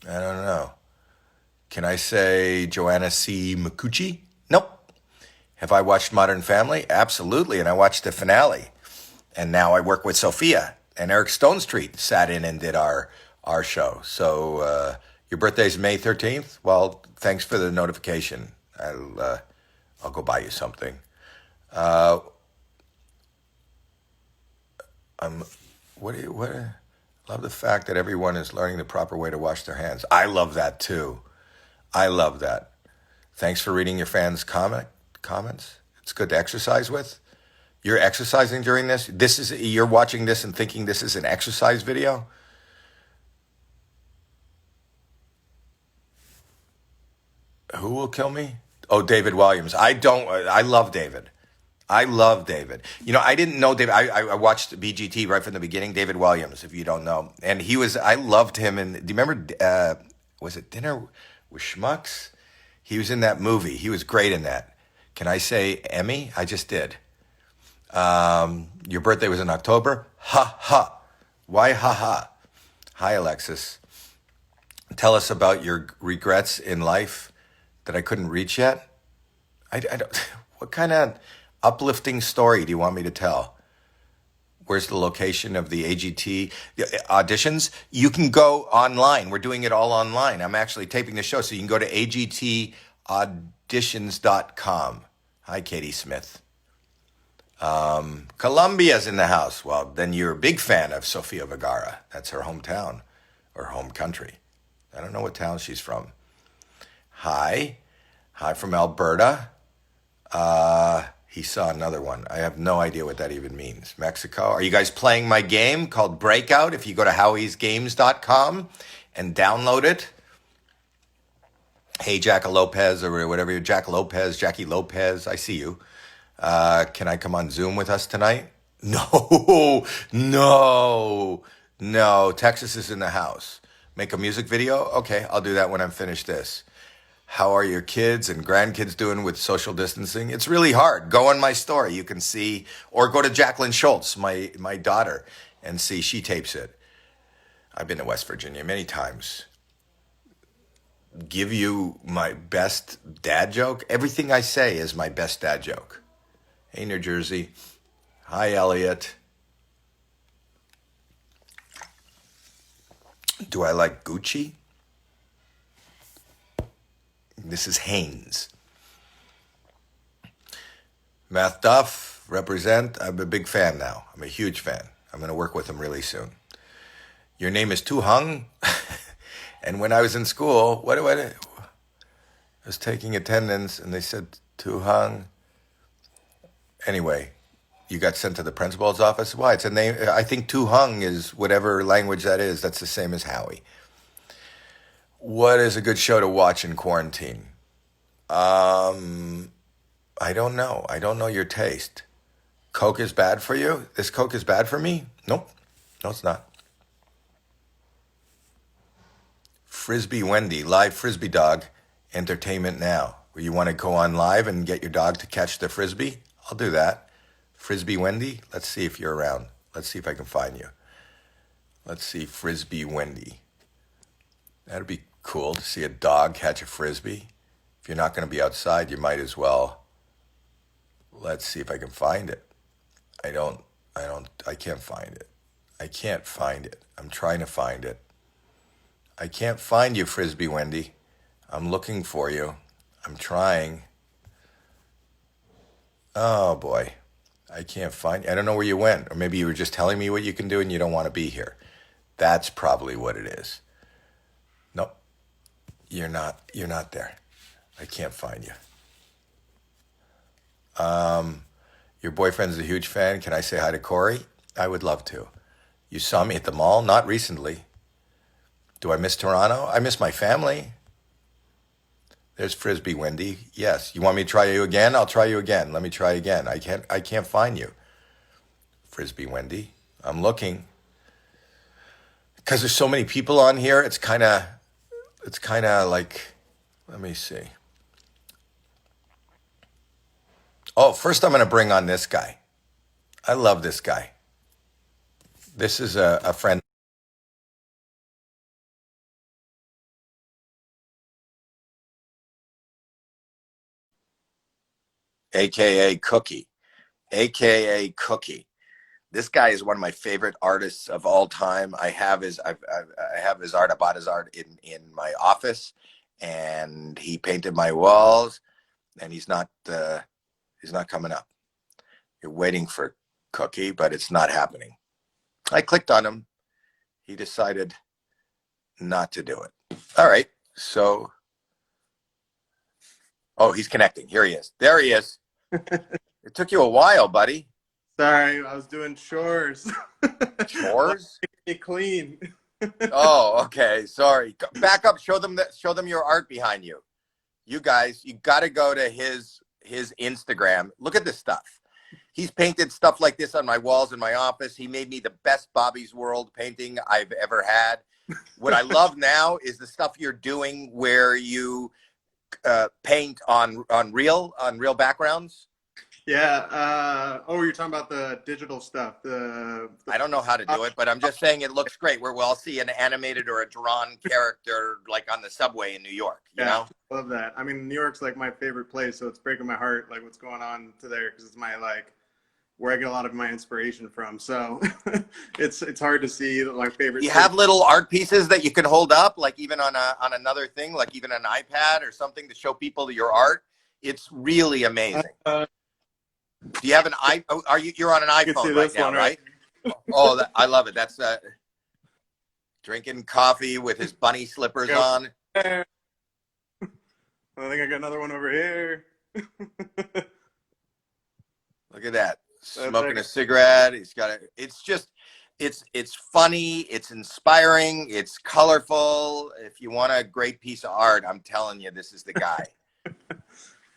I don't know. Can I say Johanna C Micucci? Nope. Have I watched Modern Family? Absolutely. And I watched the finale. And now I work with Sophia. And Eric Stonestreet sat in and did our show. So your birthday's May 13th? Well, thanks for the notification. I'll go buy you something. Uh, I'm what I love the fact that everyone is learning the proper way to wash their hands. I love that too. I love that. Thanks for reading your fans' comments. It's good to exercise with. You're exercising during this. You're watching this and thinking this is an exercise video. Who will kill me? Oh, David Walliams. I don't. I love David. I love David. I didn't know David. I watched BGT right from the beginning. David Walliams, if you don't know, and he was. I loved him. And do you remember? Was it Dinner with Schmucks? He was in that movie. He was great in that. Can I say Emmy? I just did. Your birthday was in October. Ha ha. Why ha ha? Hi, Alexis. Tell us about your regrets in life that I couldn't reach yet. I don't. What kind of uplifting story do you want me to tell? Where's the location of the AGT auditions? You can go online. We're doing it all online. I'm actually taping the show, so you can go to agtauditions.com. Hi, Katie Smith. Colombia's in the house. Well, then you're a big fan of Sofia Vergara. That's her hometown or home country. I don't know what town she's from. Hi. Hi from Alberta. He saw another one. I have no idea what that even means. Mexico. Are you guys playing my game called Breakout? If you go to howiesgames.com and download it. Hey, Jackalopez or whatever. Jackie Lopez. I see you. Can I come on Zoom with us tonight? No, no. Texas is in the house. Make a music video? Okay, I'll do that when I'm finished this. How are your kids and grandkids doing with social distancing? It's really hard. Go on my story. You can see, or go to Jaclyn Schultz, my daughter, and see. She tapes it. I've been to West Virginia many times. Give you my best dad joke? Everything I say is my best dad joke. Hey, New Jersey. Hi, Elliott. Do I like Gucci? This is Hanes. Math Duff, represent. I'm a big fan now. I'm a huge fan. I'm going to work with him really soon. Your name is Tu Hung? And when I was in school, I was taking attendance and they said Tu Hung. Anyway, you got sent to the principal's office. Why? It's a name. I think Tu Hung is whatever language that is. That's the same as Howie. What is a good show to watch in quarantine? I don't know. I don't know your taste. Coke is bad for you? This Coke is bad for me? Nope. No, it's not. Frisbee Wendy, live Frisbee dog, entertainment now. Where you want to go on live and get your dog to catch the Frisbee? I'll do that. Frisbee Wendy, let's see if you're around. Let's see if I can find you. Let's see, Frisbee Wendy. That'd be cool to see a dog catch a Frisbee. If you're not going to be outside, you might as well. Let's see if I can find it. I can't find it. I can't find it. I'm trying to find it. I can't find you, Frisbee Wendy. I'm looking for you. I'm trying. Oh boy, I can't find you. I don't know where you went. Or maybe you were just telling me what you can do and you don't want to be here. That's probably what it is. Nope, you're not there. I can't find you. Your boyfriend's a huge fan. Can I say hi to Kori? I would love to. You saw me at the mall? Not recently. Do I miss Toronto? I miss my family. There's Frisbee Wendy. Yes. You want me to try you again? I'll try you again. Let me try again. I can't find you. Frisbee Wendy. I'm looking. Because there's so many people on here, it's kind of like, let me see. Oh, first I'm going to bring on this guy. I love this guy. This is a friend. aka Cookie, aka Cookie. This guy is one of my favorite artists of all time. I have his art. I bought his art in my office, and he painted my walls. And he's not coming up. You're waiting for Cookie, but it's not happening. I clicked on him. He decided not to do it. All right. So, oh, he's connecting. Here he is. There he is. It took you a while, buddy. Sorry, I was doing chores. Chores? Get clean. Oh, okay. Sorry. Back up. Show them your art behind you. You guys, you got to go to his Instagram. Look at this stuff. He's painted stuff like this on my walls in my office. He made me the best Bobby's World painting I've ever had. What I love now is the stuff you're doing where you paint on real backgrounds. Yeah. Oh, you're talking about the digital stuff. I don't know how to do it, but I'm just saying it looks great. Where we'll see an animated or a drawn character like on the subway in New York. You know, I love that. I mean, New York's like my favorite place, so it's breaking my heart, like what's going on to there, because it's my where I get a lot of my inspiration from. So it's hard to see my favorite. You have little art pieces that you can hold up, like even on another thing, like even an iPad or something to show people your art. It's really amazing. Do you have an you're on an iPhone right now, right? Oh, I love it. That's drinking coffee with his bunny slippers on. I think I got another one over here. Look at that. Smoking a cigarette. He's got it's funny, it's inspiring, it's colorful. If you want a great piece of art, I'm telling you, this is the guy.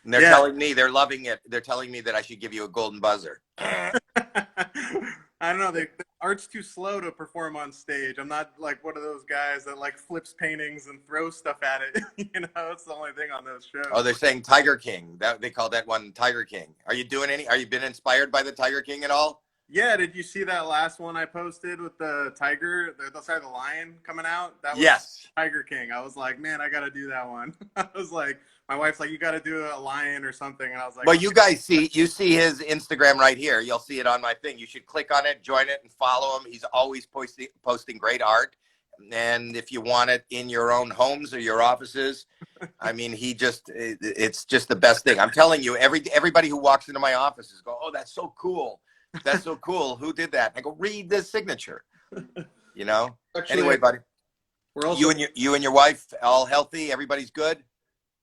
And they're telling me they're loving it. They're telling me that I should give you a golden buzzer. I don't know. The art's too slow to perform on stage. I'm not like one of those guys that like flips paintings and throws stuff at it. You know, it's the only thing on those shows. Oh, they're saying Tiger King. They call that one Tiger King. Are you been inspired by the Tiger King at all? Yeah. Did you see that last one I posted with the tiger, the lion coming out? That was Yes. Tiger King. I was like, man, I got to do that one. I was like, my wife's like, you got to do a lion or something. And I was like, well, you guys see his Instagram right here. You'll see it on my thing. You should click on it, join it, and follow him. He's always posting great art. And if you want it in your own homes or your offices, I mean, it's just the best thing. I'm telling you, everybody who walks into my offices go, oh, that's so cool. That's so cool. Who did that? I go, read the signature. You know? Actually, anyway, buddy, you and your wife all healthy? Everybody's good?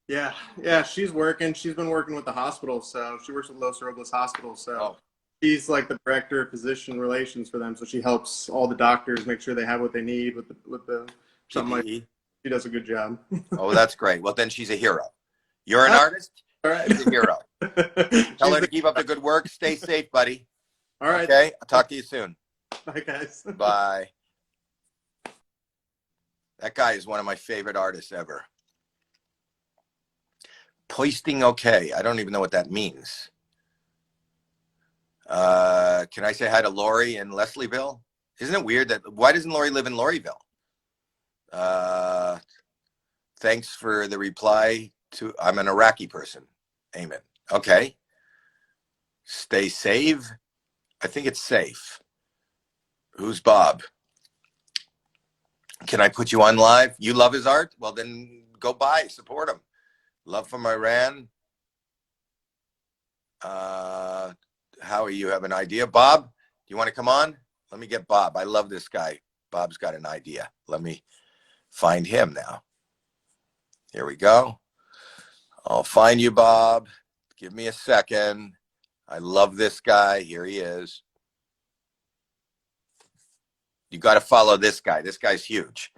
Yeah, she's working. She's been working with the hospital, so she works with Los Robles Hospital. So she's like the director of physician relations for them. So she helps all the doctors make sure they have what they need with the something like. She does a good job. Oh, that's great. Well, then she's a hero. You're an artist. All right, she's a hero. Tell her to keep up the good work. Stay safe, buddy. All right. Okay. I'll talk to you soon. Bye, guys. Bye. That guy is one of my favorite artists ever. Posting okay. I don't even know what that means. Can I say hi to Lori in Leslieville? Isn't it weird why doesn't Lori live in Lorryville? Thanks for the reply to, I'm an Iraqi person. Amen. Okay. Stay safe. I think it's safe. Who's Bob? Can I put you on live? You love his art? Well, then go by, support him. Love from Iran. Howie, you have an idea? Bob, do you want to come on? Let me get Bob. I love this guy. Bob's got an idea. Let me find him now. Here we go. I'll find you, Bob. Give me a second. I love this guy. Here he is. You got to follow this guy. This guy's huge.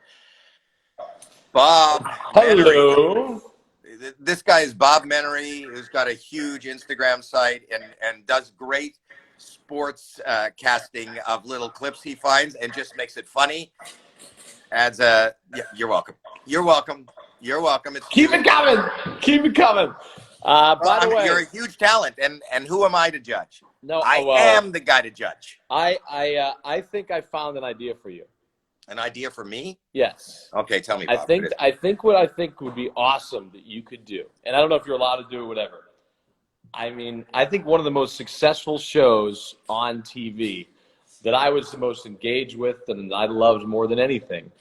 Bob. Hello. This guy is Bob Menery, who's got a huge Instagram site and does great sports casting of little clips he finds and just makes it funny. Yeah, you're welcome. You're welcome. You're welcome. Keep it coming. Keep it coming. By the way, you're a huge talent, and who am I to judge? No, I am the guy to judge. I think I found an idea for you. An idea for me? Yes. Okay, tell me, Bob. I think what I think would be awesome that you could do, and I don't know if you're allowed to do it, whatever. I mean, I think one of the most successful shows on TV that I was the most engaged with and I loved more than anything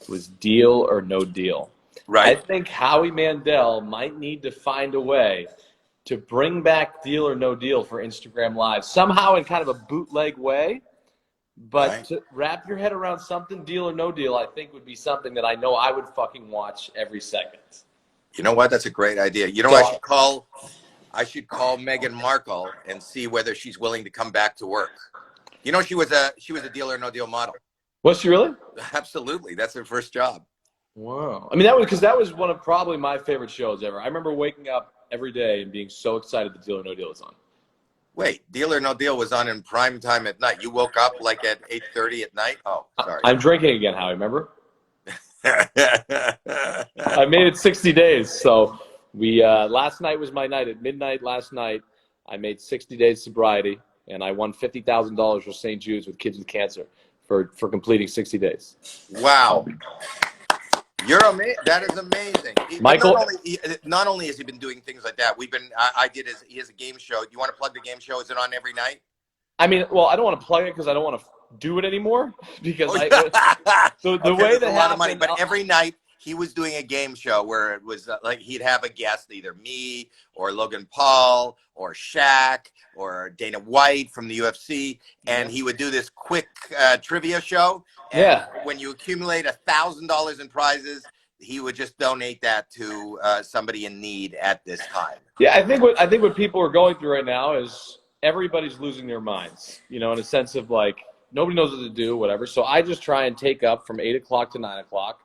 was Deal or No Deal. Right. I think Howie Mandel might need to find a way to bring back Deal or No Deal for Instagram Live, somehow in kind of a bootleg way. But Right. to wrap your head around something, Deal or No Deal, I think would be something that I know I would fucking watch every second. You know what? That's a great idea. You know, So, I should call Meghan Markle and see whether she's willing to come back to work. You know, she was a Deal or No Deal model. was she really? Absolutely, that's her first job. Wow. I mean, that was one of probably my favorite shows ever. I remember waking up every day and being so excited that Deal or No Deal was on. Wait, Deal or No Deal was on in prime time at night. You woke up like at 8:30 at night? Oh, sorry. I'm drinking again, Howie, remember? I made it 60 days. So we last night was my night. At midnight last night, I made 60 days sobriety, and I won $50,000 for St. Jude's with kids with cancer for completing 60 days. Wow. You're amazing. That is amazing. Michael, not only has he been doing things like that, he has a game show. Do you want to plug the game show? Is it on every night? I mean, well, I don't want to plug it because I don't want to do it anymore. Because so the way that a lot of money, happened, but every night he was doing a game show where it was like he'd have a guest, either me or Logan Paul or Shaq or Dana White from the UFC, and he would do this quick trivia show. And when you accumulate $1,000 in prizes, he would just donate that to somebody in need at this time. Yeah, I think what people are going through right now is everybody's losing their minds, you know, in a sense of like nobody knows what to do, whatever. So I just try and take up from 8 o'clock to 9 o'clock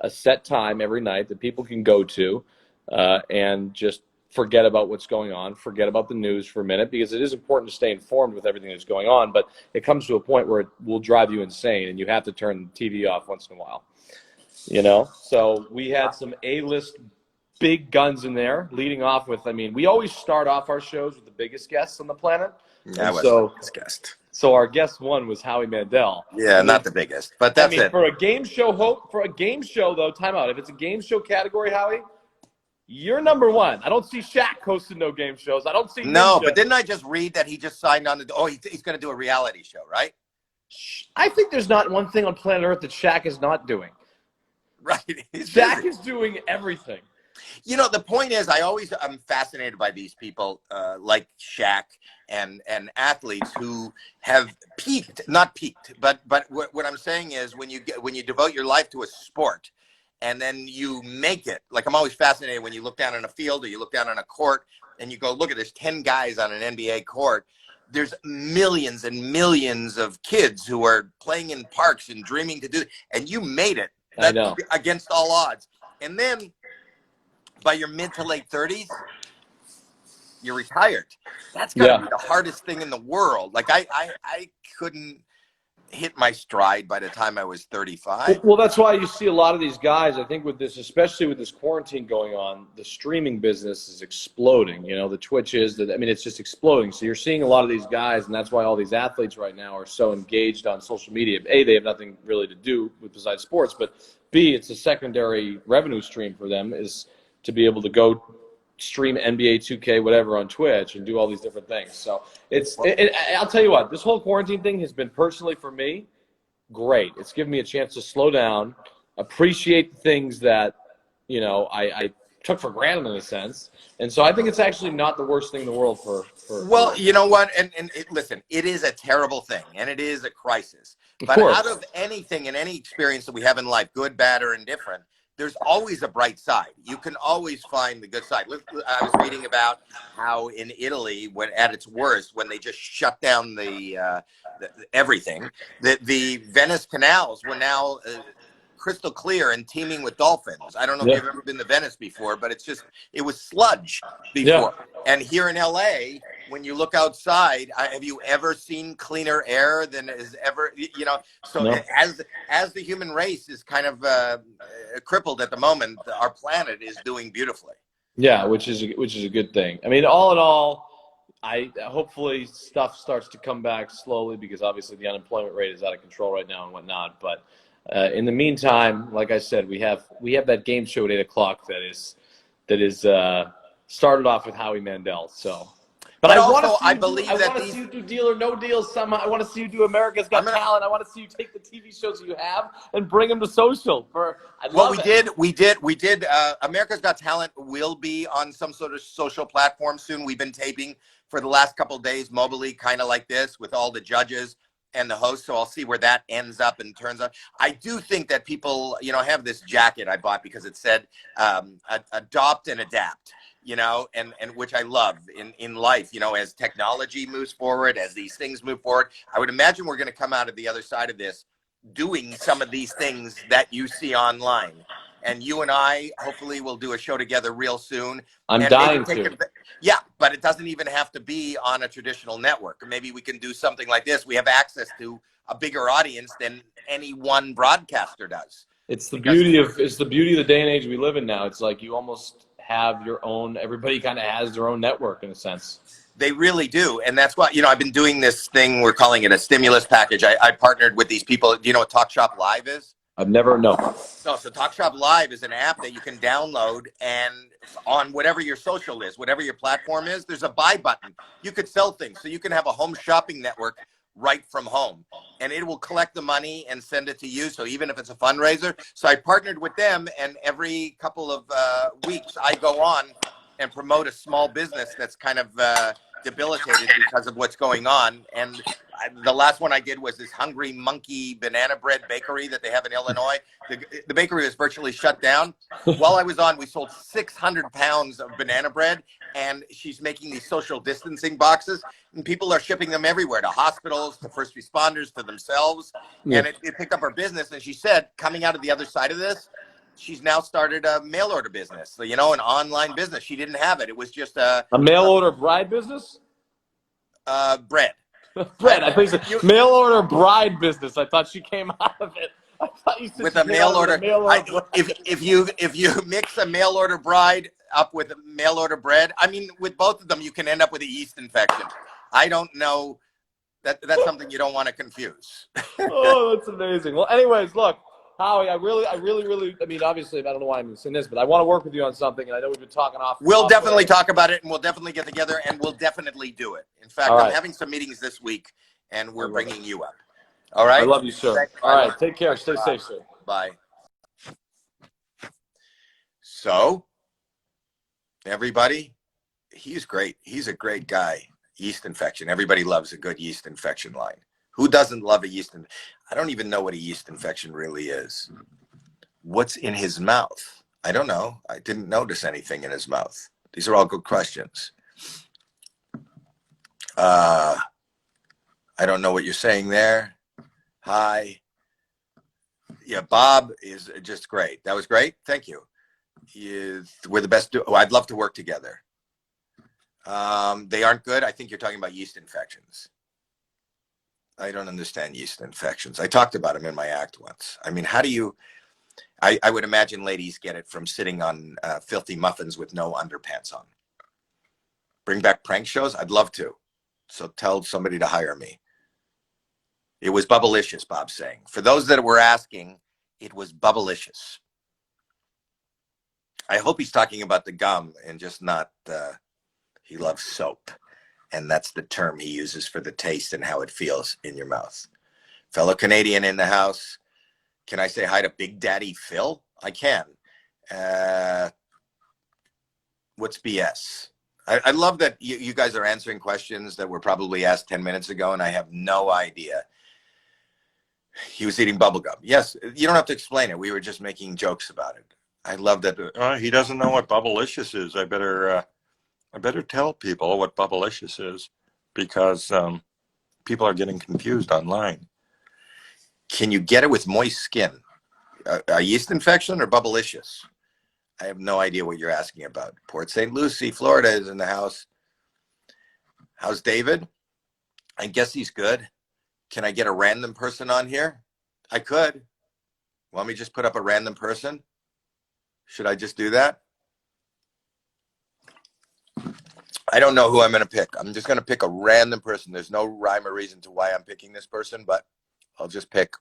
a set time every night that people can go to and just forget about what's going on, forget about the news for a minute, because it is important to stay informed with everything that's going on. But it comes to a point where it will drive you insane and you have to turn the TV off once in a while, you know? So we had some A-list big guns in there, leading off with, I mean, we always start off our shows with the biggest guests on the planet. That was the biggest guest. So our guest one was Howie Mandel. Yeah, not the biggest, but that's it. For a game show, though, time out. If it's a game show category, Howie, you're number one. I don't see Shaq hosting no game shows. I don't see No, Ninja. but didn't I just read that he just signed on to? Oh, he's going to do a reality show, right? I think there's not one thing on planet Earth that Shaq is not doing. Right. Shaq is doing everything. You know, the point is, I'm fascinated by these people like Shaq and athletes who have not peaked, but what I'm saying is when you devote your life to a sport and then you make it, like I'm always fascinated when you look down on a field or you look down on a court and you go, look at, there's 10 guys on an NBA court. There's millions and millions of kids who are playing in parks and dreaming to do it, and you made it. I know. Against all odds. And then by your mid to late 30s, you're retired. That's got to be the hardest thing in the world. Like I couldn't hit my stride by the time I was 35. Well, that's why you see a lot of these guys, I think with this, especially with this quarantine going on, the streaming business is exploding. You know, the Twitches, it's just exploding. So you're seeing a lot of these guys, and that's why all these athletes right now are so engaged on social media. A, they have nothing really to do besides sports, but B, it's a secondary revenue stream for them is to be able to go stream NBA 2K, whatever, on Twitch and do all these different things. So I'll tell you what, this whole quarantine thing has been personally for me great. It's given me a chance to slow down, appreciate the things that, you know, I took for granted in a sense. And so I think it's actually not the worst thing in the world for well, you know what? Listen, it is a terrible thing and it is a crisis. But out of anything and any experience that we have in life, good, bad, or indifferent, there's always a bright side. You can always find the good side. I was reading about how in Italy, when at its worst, when they just shut down the everything, the Venice canals were now crystal clear and teeming with dolphins. I don't know if you've ever been to Venice before, but it was sludge before. Yeah. And here in LA, when you look outside, have you ever seen cleaner air than is ever, you know? So no. As the human race is kind of crippled at the moment, our planet is doing beautifully. Yeah, which is a good thing. I mean, all in all, hopefully stuff starts to come back slowly because obviously the unemployment rate is out of control right now and whatnot. But in the meantime, like I said, we have that game show at 8 o'clock that is started off with Howie Mandel. So But But I want to also, see I you do, believe I that want to these. see you do Deal or No Deal somehow. I want to see you do America's Got Talent. I want to see you take the TV shows you have and bring them to social. I Well, love we did. America's Got Talent will be on some sort of social platform soon. We've been taping for the last couple of days, mobily, kind of like this, with all the judges and the host. So I'll see where that ends up and turns out. I do think that people, have this jacket I bought because it said adopt and adapt. And which I love in life, as technology moves forward, as these things move forward, I would imagine we're going to come out of the other side of this doing some of these things that you see online. And you and I hopefully will do a show together real soon. I'm And dying to. Yeah, but it doesn't even have to be on a traditional network. Or maybe we can do something like this. We have access to a bigger audience than any one broadcaster does. It's the beauty of the day and age we live in now. It's like you almost have your own. Everybody kind of has their own network in a sense. They really do. And that's why, I've been doing this thing. We're calling it a stimulus package. I partnered with these people. Do you know what Talk Shop Live is? I've never no. No, so Talk Shop Live is an app that you can download, and on whatever your social is, whatever your platform is, there's a buy button. You could sell things. So you can have a home shopping network right from home, and it will collect the money and send it to you. So even if it's a fundraiser. So I partnered with them, and every couple of weeks I go on and promote a small business that's kind of debilitated because of what's going on. And the last one I did was this Hungry Monkey banana bread bakery that they have in Illinois. The bakery was virtually shut down. While I was on, we sold 600 pounds of banana bread, and she's making these social distancing boxes, and people are shipping them everywhere, to hospitals, to first responders, to themselves. Yeah. And it picked up her business. And she said, coming out of the other side of this, she's now started a mail order business. So, an online business. She didn't have it. It was just a mail order bride business? Bread. Bread. I think it's a mail order bride business. I thought she came out of it. I thought you said with a mail order. If you mix a mail order bride up with a mail order bread, I mean, with both of them, you can end up with a yeast infection. I don't know. That's something you don't want to confuse. Oh, that's amazing. Well, anyways, look, Howie, I really, I mean, obviously, I don't know why I'm saying this, but I want to work with you on something, and I know we've been talking off. We'll definitely talk about it, and we'll definitely get together, and we'll definitely do it. In fact, I'm having some meetings this week, and we're bringing you up. All right? I love you, sir. Thanks. All right, take care. Stay safe, sir. Bye. So, everybody, he's great. He's a great guy. Yeast infection. Everybody loves a good yeast infection line. Who doesn't love a yeast infection? I don't even know what a yeast infection really is. What's in his mouth? I don't know. I didn't notice anything in his mouth. These are all good questions. I don't know what you're saying there. Hi. Yeah, Bob is just great. That was great. Thank you. We're the best. I'd love to work together. They aren't good. I think you're talking about yeast infections. I don't understand yeast infections. I talked about them in my act once. I mean, how do you, I would imagine ladies get it from sitting on filthy muffins with no underpants on. Bring back prank shows? I'd love to. So tell somebody to hire me. It was Bubblicious, Bob's saying. For those that were asking, it was Bubblicious. I hope he's talking about the gum and just not, he loves soap. And that's the term he uses for the taste and how it feels in your mouth. Fellow Canadian in the house. Can I say hi to Big Daddy Phil? I can. What's BS? I love that you guys are answering questions that were probably asked 10 minutes ago, and I have no idea. He was eating bubble gum. Yes, you don't have to explain it. We were just making jokes about it. I love that. He doesn't know what Bubblicious is. I better tell people what Bubblicious is, because people are getting confused online. Can you get it with moist skin? A yeast infection or Bubblicious? I have no idea what you're asking about. Port St. Lucie, Florida is in the house. How's David? I guess he's good. Can I get a random person on here? I could. Want me to just put up a random person? Should I just do that? I don't know who I'm going to pick. I'm just going to pick a random person. There's no rhyme or reason to why I'm picking this person, but I'll just pick.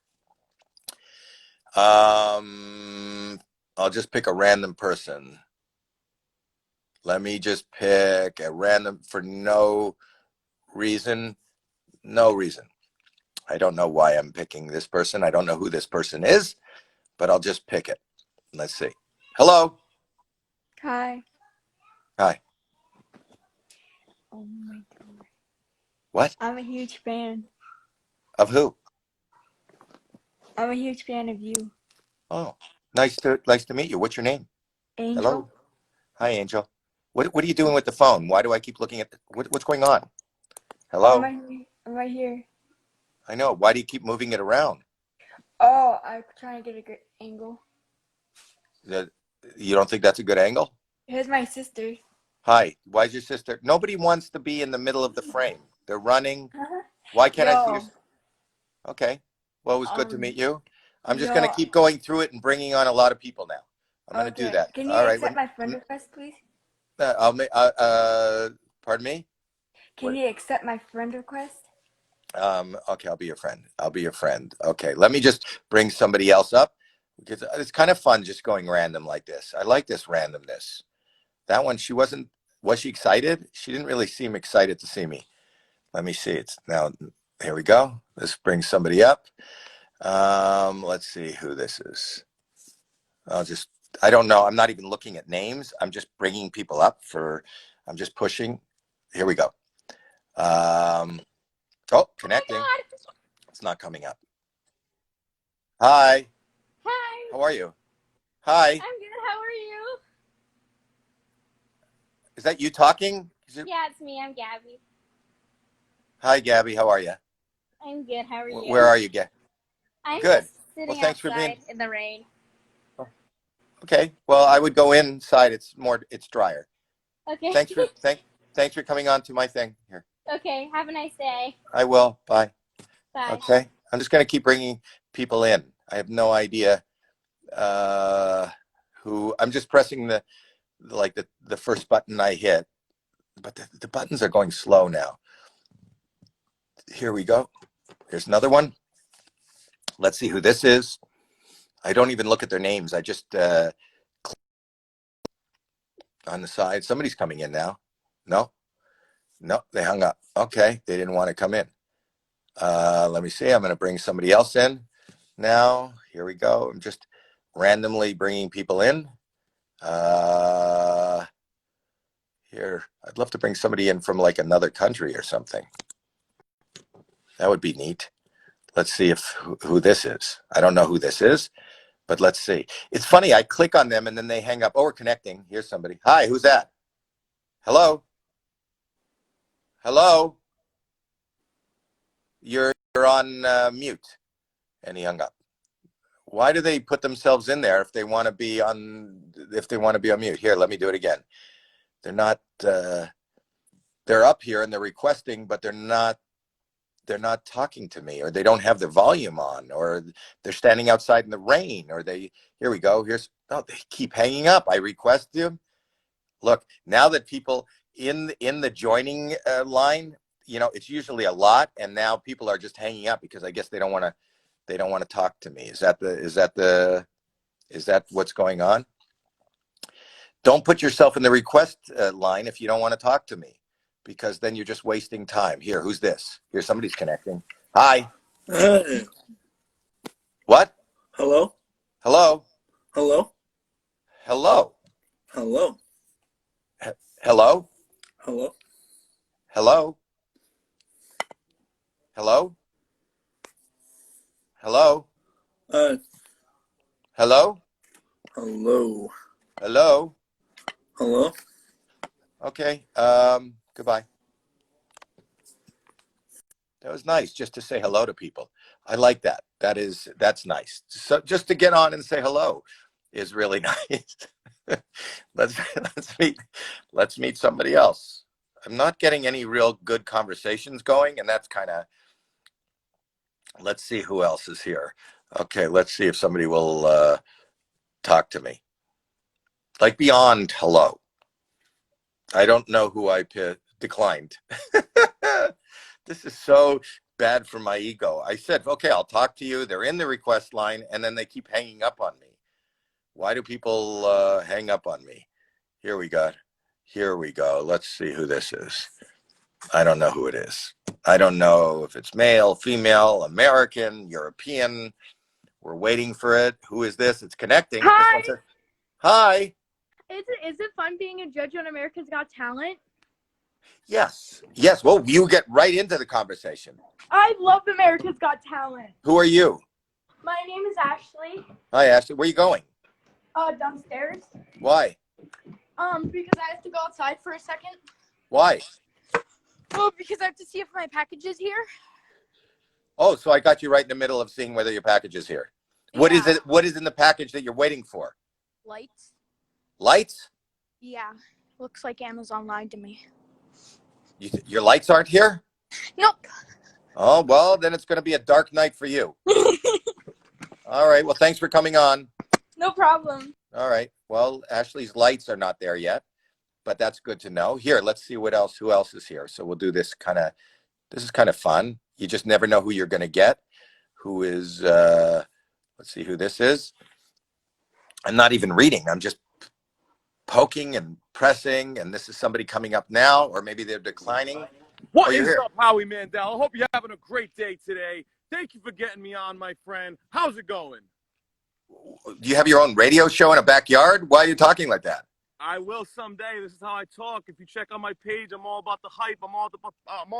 I'll just pick a random person. Let me just pick a random for no reason. No reason. I don't know why I'm picking this person. I don't know who this person is, but I'll just pick it. Let's see. Hello. Hi. Hi. Oh my God. What? I'm a huge fan. Of who? I'm a huge fan of you. Oh, nice to meet you. What's your name? Angel? Hello. Hi, Angel. What are you doing with the phone? Why do I keep looking at what's going on? Hello. I'm right here. I know. Why do you keep moving it around? Oh, I'm trying to get a good angle. You don't think that's a good angle? Here's my sister. Hi. Why is your sister? Nobody wants to be in the middle of the frame. They're running. Why can't I see your? Yo, Okay. Well, it was good to meet you. I'm just going to yo. keep going through it and bringing on a lot of people now. I'm going to do Okay. that. Can you All right. accept my friend request, please? I'll make. Pardon me. Can you accept my friend request? Okay, I'll be your friend. I'll be your friend. Okay, let me just bring somebody else up because it's kind of fun just going random like this. I like this randomness. That one, she wasn't. Was she excited? She didn't really seem excited to see me. Let me see. It's now. Here we go. Let's bring somebody up. Let's see who this is. I'll just. I don't know. I'm not even looking at names. I'm just bringing people up for. I'm just pushing. Here we go. Oh, connecting. Oh It's not coming up. Hi. Hi. How are you? Hi. I'm good. How are you? Is that you talking? Yeah, it's me. I'm Gabby. Hi, Gabby. How are you? I'm good. How are you? Where are you, Gabby? I'm Good. just sitting Well, thanks for outside being. in the rain. Okay. Well, I would go inside. It's drier. Okay. Thanks for coming on to my thing here. Okay. Have a nice day. I will. Bye. Bye. Okay. I'm just gonna keep bringing people in. I have no idea who. I'm just pressing the first button I hit, but the buttons are going slow now. Here we go. Here's another one. Let's see who this is. I don't even look at their names. I just on the side. Somebody's coming in now. No, they hung up. Okay, they didn't want to come in. Let me see. I'm going to bring somebody else in now. Here we go. I'm just randomly bringing people in. Here, I'd love to bring somebody in from like another country or something. That would be neat. Let's see who this is. I don't know who this is, but let's see. It's funny. I click on them and then they hang up. Oh, we're connecting. Here's somebody. Hi, who's that? Hello? Hello? You're on mute. And he hung up. Why do they put themselves in there if they want to be on mute? Here, let me do it again. They're not they're up here and they're requesting, but they're not talking to me, or they don't have their volume on, or they're standing outside in the rain, or here we go. They keep hanging up. I request them. Look, now that people in the joining line, it's usually a lot, and now people are just hanging up because I guess they don't want to talk to me. Is that what's going on? Don't put yourself in the request line if you don't want to talk to me, because then you're just wasting time. Here, who's this? Here, somebody's connecting. Hi. Hey. What? Hello? Hello? Hello? Hello? Hello? Hello? Hello? Hello? Hello? Hello? Hello? Hello? Hello? Hello? Okay. Goodbye. That was nice just to say hello to people. I like that. That's nice. So just to get on and say hello is really nice. let's meet somebody else. I'm not getting any real good conversations going, and that's kind of. Let's see who else is here. Okay, let's see if somebody will talk to me. Like beyond hello. I don't know who I declined. This is so bad for my ego. I said, okay, I'll talk to you. They're in the request line, and then they keep hanging up on me. Why do people hang up on me? Here we go. Here we go. Let's see who this is. I don't know who it is. I don't know if it's male, female, American, European. We're waiting for it. Who is this? It's connecting. Hi. Hi. Is it fun being a judge on America's Got Talent? Yes. Yes. Well, you get right into the conversation. I love America's Got Talent. Who are you? My name is Ashley. Hi, Ashley. Where are you going? Downstairs. Why? Because I have to go outside for a second. Why? Well, because I have to see if my package is here. Oh, so I got you right in the middle of seeing whether your package is here. What is Yeah. it? What is in the package that you're waiting for? Lights. Lights? Yeah. Looks like Amazon lied to me. Your lights aren't here? Nope. Oh, well, then it's going to be a dark night for you. All right. Well, thanks for coming on. No problem. All right. Well, Ashley's lights are not there yet, but that's good to know. Here, let's see what else. Who else is here? So we'll do this this is kind of fun. You just never know who you're going to get. Who is, let's see who this is. I'm not even reading. I'm just poking and pressing, and this is somebody coming up now, or maybe they're declining. What you're is here. up, Howie Mandel? I hope you're having a great day today. Thank you for getting me on, my friend. How's it going? Do you have your own radio show in a backyard? Why are you talking like that? I will someday. This is how I talk. If you check on my page, I'm all about the hype. I'm all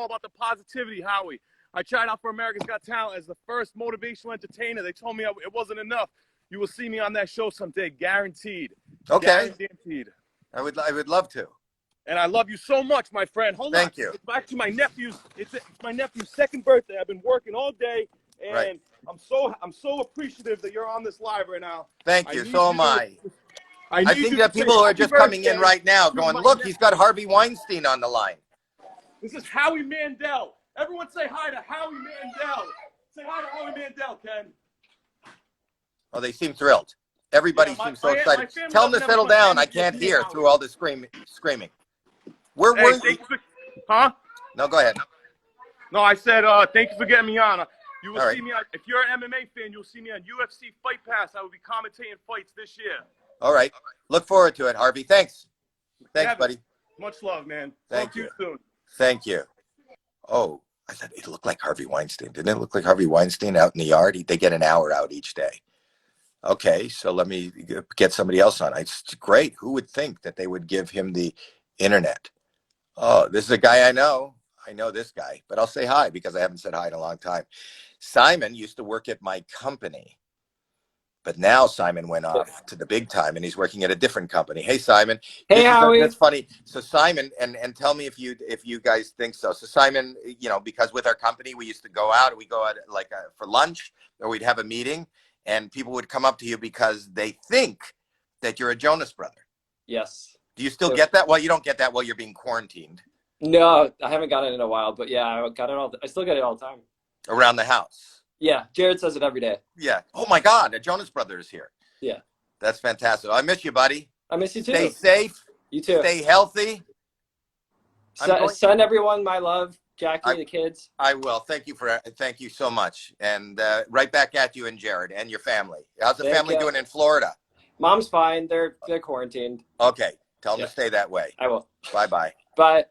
about the positivity, Howie. I tried out for America's Got Talent as the first motivational entertainer. They told me it wasn't enough. You will see me on that show someday, guaranteed. Okay. Guaranteed. I would love to. And I love you so much, my friend. Hold on. Thank you. It's actually my nephew's. It's my nephew's second birthday. I've been working all day, and Right. I'm so appreciative that you're on this live right now. Thank you. So am I. I need think you that to people say who are happy just coming in birthday right now to going, my look, nephew. he's got Harvey Weinstein on the line. This is Howie Mandel. Everyone say hi to Howie Mandel. Say hi to Howie Mandel, Ken. Oh, they seem thrilled. Everybody Yeah, seems so my excited. family Tell them to doesn't settle have as much down. I energy as can't me, hear Howie. through all the screaming. Where Hey, were you? thank you for, huh? No, go ahead. No, I said thank you for getting me on. You will All right. see me on, if you're an MMA fan, you'll see me on UFC Fight Pass. I will be commentating fights this year. All right. Look forward to it, Harvey. Thanks. Thanks, Kevin, buddy. Much love, man. Thank Talk to you you. soon. Thank you. Oh, I thought it looked like Harvey Weinstein. Didn't it look like Harvey Weinstein out in the yard? They get an hour out each day. Okay, so let me get somebody else on. It's great. Who would think that they would give him the internet? Oh, this is a guy I know. I know this guy, but I'll say hi because I haven't said hi in a long time. Simon used to work at my company, but now Simon went off to the big time and he's working at a different company. Hey, Simon. Hey, Howie. That's funny. So Simon, and tell me if you guys think so. So Simon, because with our company, we used to go out for lunch, or we'd have a meeting and people would come up to you because they think that you're a Jonas brother. Yes. Do you still get that? Well, you don't get that while you're being quarantined. No, I haven't gotten it in a while, but yeah, I got it I still get it all the time. Around the house. Yeah, Jared says it every day. Yeah. Oh my God, a Jonas brother is here. Yeah. That's fantastic. I miss you, buddy. I miss you too. Stay safe. You too. Stay healthy. Send everyone my love, Jackie, the kids. I will. Thank you so much. And right back at you and Jared and your family. How's the family doing in Florida? Mom's fine. They're quarantined. Okay. Tell them to stay that way. I will. Bye-bye. Bye.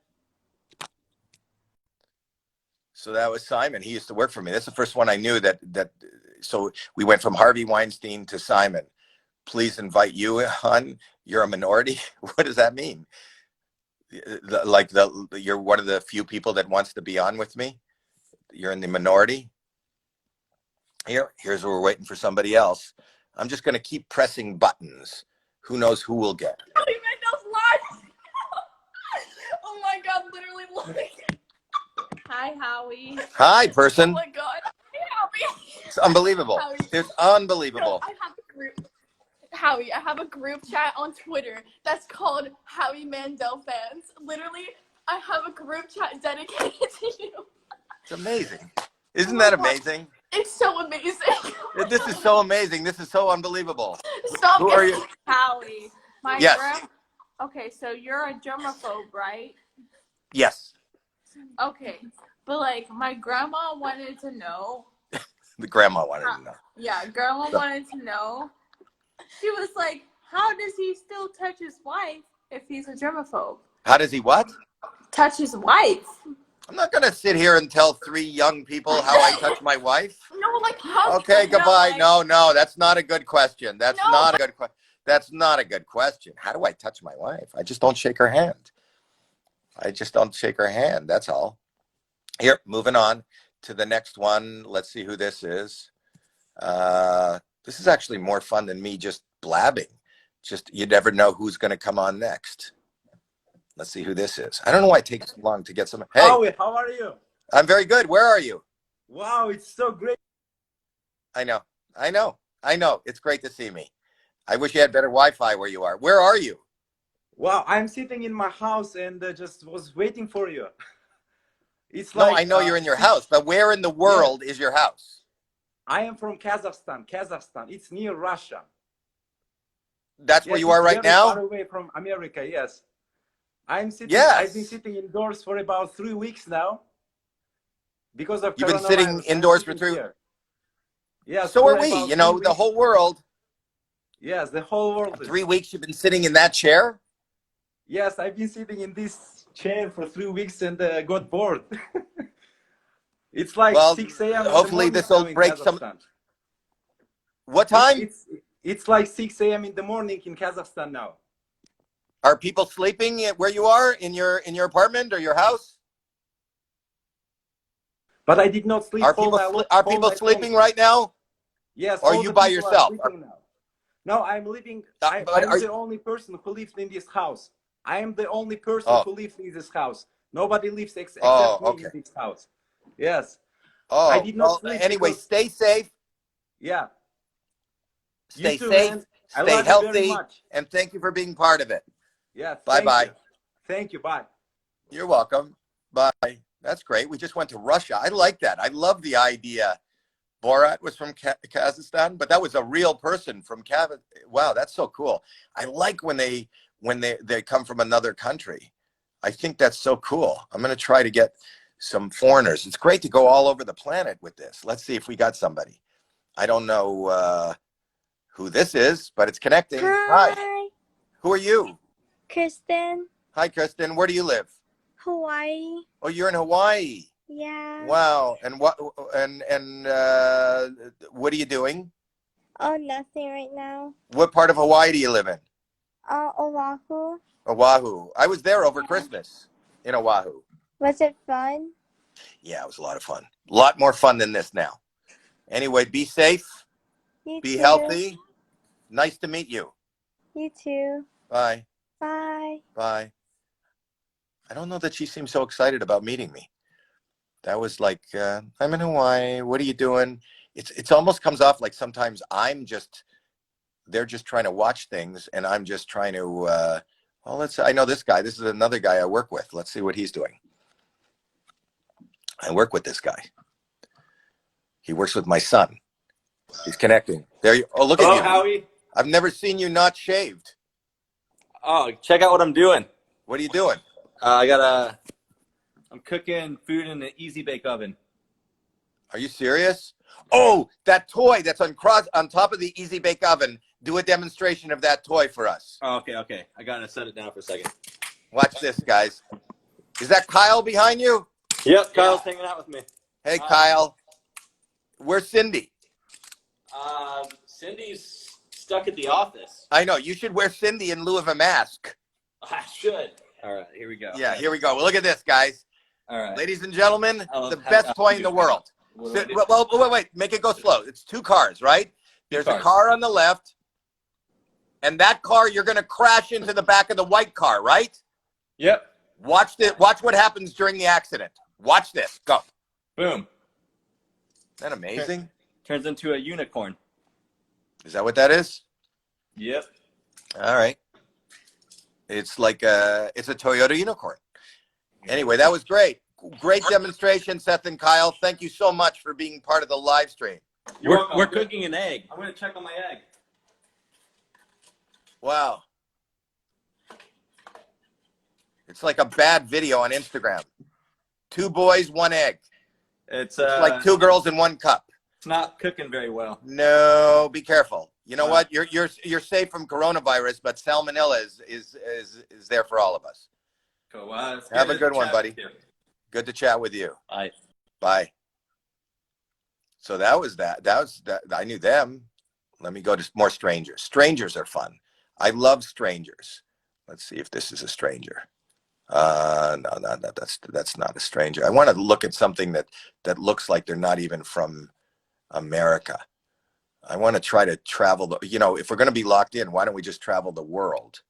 So that was Simon. He used to work for me. That's the first one I knew so we went from Harvey Weinstein to Simon. Please invite you on. You're a minority. What does that mean? You're one of the few people that wants to be on with me. You're in the minority. Here's where we're waiting for somebody else. I'm just going to keep pressing buttons. Who knows who we'll get? Howie Mandel's live. Oh my God, literally live. Hi, Howie. Hi, person. Oh my God. Hi, Howie. It's unbelievable. Howie. It's unbelievable. I have a group. Howie, I have a group chat on Twitter that's called Howie Mandel Fans. Literally, I have a group chat dedicated to you. It's amazing. Isn't that amazing? It's so amazing. This is so amazing. This is so unbelievable. Stop. Who are you? Howie, Yes. Okay, so you're a germaphobe, right? Yes. Okay, but like my grandma wanted to know. The grandma wanted to know. Yeah, grandma wanted to know. She was like, "How does he still touch his wife if he's a germaphobe. How does he what? Touch his wife. I'm not going to sit here and tell 3 young people how I touch my wife. No, like hug. Okay, goodbye. Like, No, that's not a good question. That's No, not a good question. That's not a good question. How do I touch my wife? I just don't shake her hand. That's all. Here, moving on to the next one. Let's see who this is. This is actually more fun than me just blabbing. Just, you never know who's going to come on next. Let's see who this is. I don't know why it takes so long to get some. Hey, Howie, how are you? I'm very good. Where are you? Wow, it's so great. I know. It's great to see me. I wish you had better Wi-Fi where you are. Where are you? Wow, I'm sitting in my house and just was waiting for you. It's like, No, I know you're in your house, but where in the world is your house? I am from Kazakhstan. It's near Russia. That's where you are right now? Far away from America, yes. I've been sitting indoors for about 3 weeks now. Because of You've been sitting indoors for 3 weeks? Yeah. So are we, you know, the whole world. Yes, the whole world. 3 weeks you've been sitting in that chair? Yes, I've been sitting in this chair for 3 weeks and got bored. It's like 6 a.m. Hopefully this will break some. What time? It's like 6 a.m. in the morning in Kazakhstan now. Are people sleeping where you are in your apartment or your house? But I did not sleep. Are people sleeping right now? Yes. Or are you by yourself? No, I'm living. I'm the only person who lives in this house. I am the only person who lives in this house. Nobody lives except me in this house. Yes. I did not sleep. Anyway, stay safe. Yeah. Stay too, safe. Man. Stay healthy. And thank you for being part of it. Yeah. Bye-bye. Thank you. Bye. You're welcome. Bye. That's great. We just went to Russia. I like that. I love the idea. Borat was from Kazakhstan, but that was a real person from Kazakhstan. Wow, that's so cool. I like when they come from another country. I think that's so cool. I'm going to try to get some foreigners. It's great to go all over the planet with this. Let's see if we got somebody. I don't know who this is, but it's connecting. Hi. Who are you? Kristen. Hi, Kristen. Where do you live? Hawaii. Oh, you're in Hawaii. Yeah. Wow. And what are you doing? Oh, nothing right now. What part of Hawaii do you live in? Oahu. Oahu. I was there over Christmas in Oahu. Was it fun? Yeah, it was a lot of fun. A lot more fun than this now. Anyway, be safe. Be healthy. Nice to meet you. You too. Bye. Bye. Bye. I don't know that she seems so excited about meeting me. That was like, I'm in Hawaii. What are you doing? It's almost comes off like sometimes they're just trying to watch things and I'm just trying to, I know this guy. This is another guy I work with. Let's see what he's doing. I work with this guy. He works with my son. He's connecting. There you. Oh, look at you. Howie. I've never seen you not shaved. Oh, check out what I'm doing. What are you doing? I'm cooking food in an easy bake oven. Are you serious? Oh, that toy that's on top of the easy bake oven. Do a demonstration of that toy for us. Oh, okay. I gotta set it down for a second. Watch this, guys. Is that Kyle behind you? Yep, Kyle's hanging out with me. Hey, Kyle. Where's Cindy? Cindy's stuck at the office. I know. You should wear Cindy in lieu of a mask. I should. All right, here we go. Yeah, here we go. Well, look at this, guys. All right. Ladies and gentlemen, the best toy in the world. Wait. Make it go slow. It's 2 cars, right? There's a car on the left. And that car, you're going to crash into the back of the white car, right? Yep. Watch what happens during the accident. Watch this. Go. Boom. Isn't that amazing? Turns into a unicorn. Is that what that is? Yep. All right. It's like it's a Toyota unicorn. Anyway, that was great. Great demonstration, Seth and Kyle. Thank you so much for being part of the live stream. We're cooking an egg. I'm going to check on my egg. Wow. It's like a bad video on Instagram. 2 boys, 1 egg. It's like 2 girls in 1 cup. It's not cooking very well. No, be careful. You know what? You're safe from coronavirus, but salmonella is there for all of us. Cool. Have a good one, buddy. Good to chat with you. Bye. Bye. So that was that. I knew them. Let me go to more strangers. Strangers are fun. I love strangers. Let's see if this is a stranger. No, that's not a stranger. I want to look at something that looks like they're not even from America. I want to try to travel. If we're going to be locked in, why don't we just travel the world?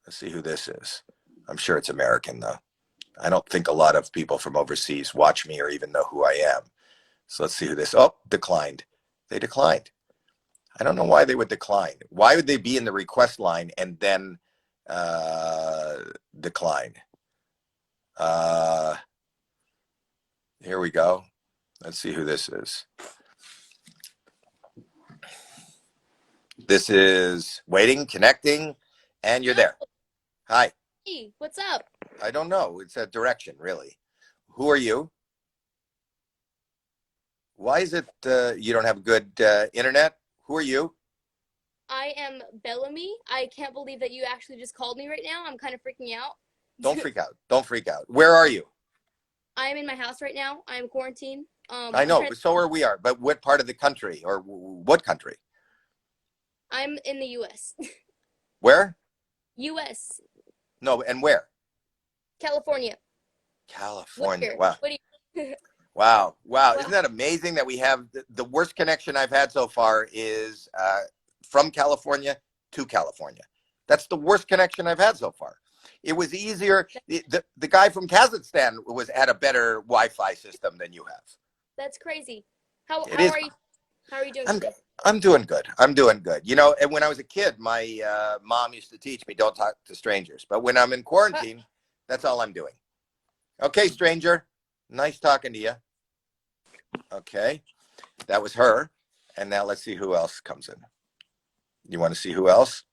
Let's see who this is. I'm sure it's American, though. I don't think a lot of people from overseas watch me or even know who I am. So let's see who this. Oh, declined. They declined. I don't know why they would decline. Why would they be in the request line and then decline? Here we go. Let's see who this is. This is waiting, connecting, and you're there. Hi. Hey, what's up? I don't know. It's a direction, really. Who are you? Why is it you don't have good internet? Who are you? I am Bellamy. I can't believe that you actually just called me right now. I'm kind of freaking out. Don't freak out. Don't freak out. Where are you? I'm in my house right now. I'm quarantined. I know. So are we are. But what part of the country or what country? I'm in the U.S. Where? U.S. No, and where? California. California. Where? Wow. What do you... Wow. Isn't that amazing that we have the worst connection I've had so far is from California to California. That's the worst connection I've had so far. It was easier. The guy from Kazakhstan had a better Wi-Fi system than you have. That's crazy. How are you? How are you doing today? I'm doing good. I'm doing good. And when I was a kid, my mom used to teach me don't talk to strangers. But when I'm in quarantine, that's all I'm doing. Okay, stranger. Nice talking to you. Okay. That was her. And now let's see who else comes in. You want to see who else?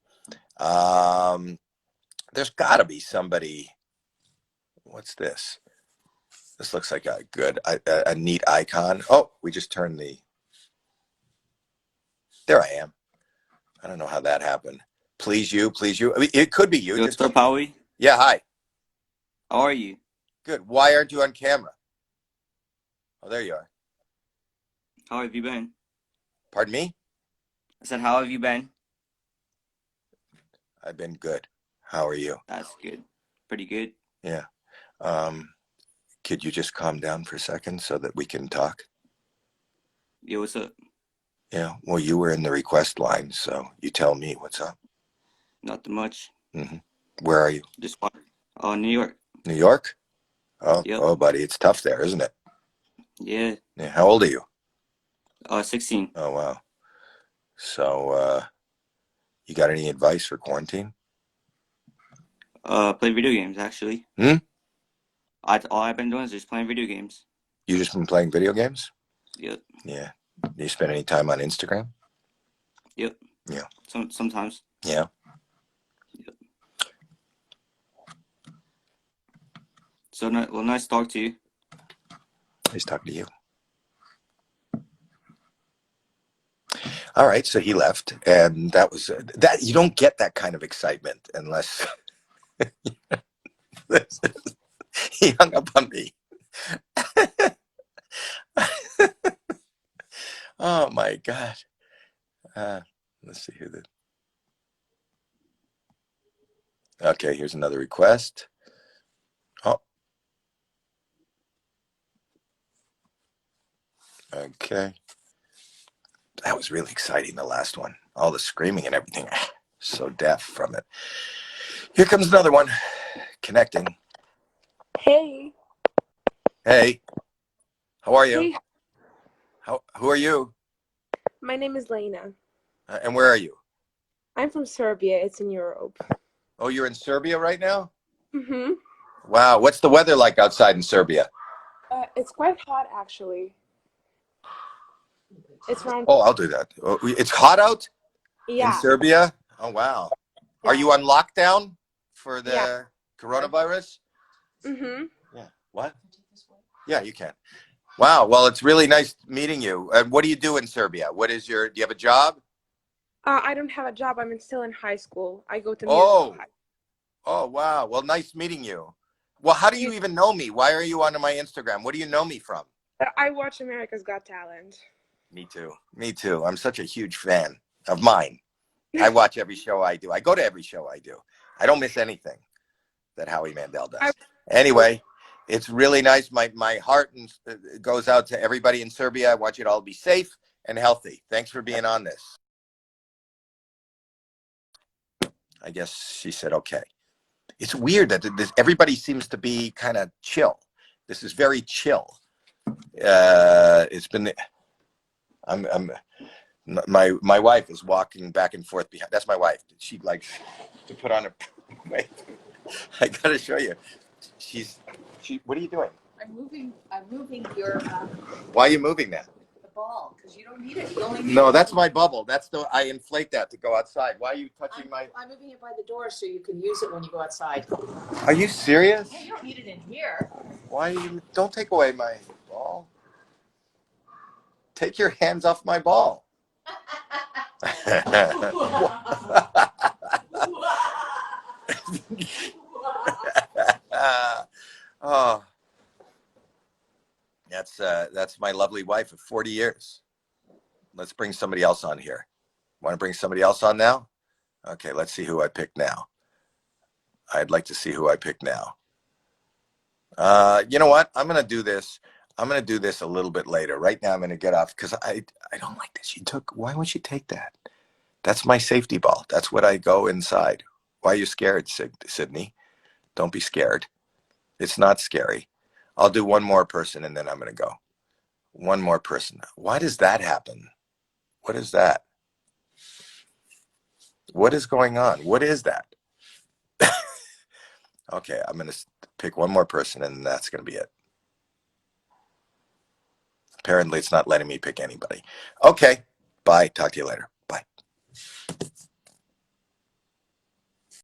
There's got to be somebody. What's this? This looks like a neat icon. Oh, we just turned the. There I am. I don't know how that happened. Please you. I mean, it could be you. What's up, Howie? Yeah, hi. How are you? Good. Why aren't you on camera? Oh, there you are. How have you been? Pardon me? I said, how have you been? I've been good. How are you? That's good. Pretty good. Yeah. Could you just calm down for a second so that we can talk? Yeah, what's up? Yeah. Well, you were in the request line, so you tell me what's up. Not too much. Mm-hmm. Where are you? Just New York. New York? Oh, yep. Oh, buddy, it's tough there, isn't it? Yeah. Yeah. How old are you? 16. Oh, wow. So, you got any advice for quarantine? Play video games, actually. All I've been doing is just playing video games. You just been playing video games? Yep. Yeah. Do you spend any time on Instagram? Yep. Yeah. Sometimes. Yeah. Yep. So, nice to talk to you. Nice talking to you. All right, so he left, and that was that. You don't get that kind of excitement unless he hung up on me. Oh my God! Let's see who the. Okay, here's another request. Oh. Okay. That was really exciting, the last one. All the screaming and everything. So deaf from it. Here comes another one. Connecting. Hey. Hey. How are you? Hey. Who are you? My name is Lena. And where are you? I'm from Serbia. It's in Europe. Oh, you're in Serbia right now? Mm-hmm. Wow. What's the weather like outside in Serbia? It's quite hot, actually. It's around. Oh, I'll do that. Oh, it's hot out? Yeah. In Serbia? Oh, wow. Yeah. Are you on lockdown for the coronavirus? Mm-hmm. Yeah. What? Yeah, you can. Wow. Well, it's really nice meeting you. And what do you do in Serbia? Do you have a job? I don't have a job. I'm still in high school. I go to Oh, musical high. oh, wow. Well, nice meeting you. Well, how do you even know me? Why are you on my Instagram? What do you know me from? I watch America's Got Talent. Me too. Me too. I'm such a huge fan of mine. I watch every show I do. I go to every show I do. I don't miss anything that Howie Mandel does. Anyway, it's really nice. My heart goes out to everybody in Serbia. I want you to all be safe and healthy. Thanks for being on this. I guess she said okay. It's weird that everybody seems to be kind of chill. This is very chill. It's been. My wife is walking back and forth behind. That's my wife. She likes to put on a. Wait, I gotta show you. What are you doing? I'm moving your. Why are you moving that? The ball, because you don't need it. You only need No, it. that's my bubble. I inflate that to go outside. Why are you touching my? I'm moving it by the door so you can use it when you go outside. Are you serious? Yeah, you don't need it in here. Why don't take away my ball? Take your hands off my ball. Oh, that's my lovely wife of 40 years. Let's bring somebody else on here. Want to bring somebody else on now? Okay, let's see who I pick now. I'd like to see who I pick now. You know what? I'm gonna do this. I'm gonna do this a little bit later. Right now, I'm gonna get off because I don't like that she took. Why would she take that? That's my safety ball. That's what I go inside. Why are you scared, Sydney? Don't be scared. It's not scary. I'll do one more person and then I'm gonna go. One more person. Why does that happen? What is that? What is going on? What is that? Okay, I'm gonna pick one more person and that's gonna be it. Apparently, it's not letting me pick anybody. Okay, bye. Talk to you later.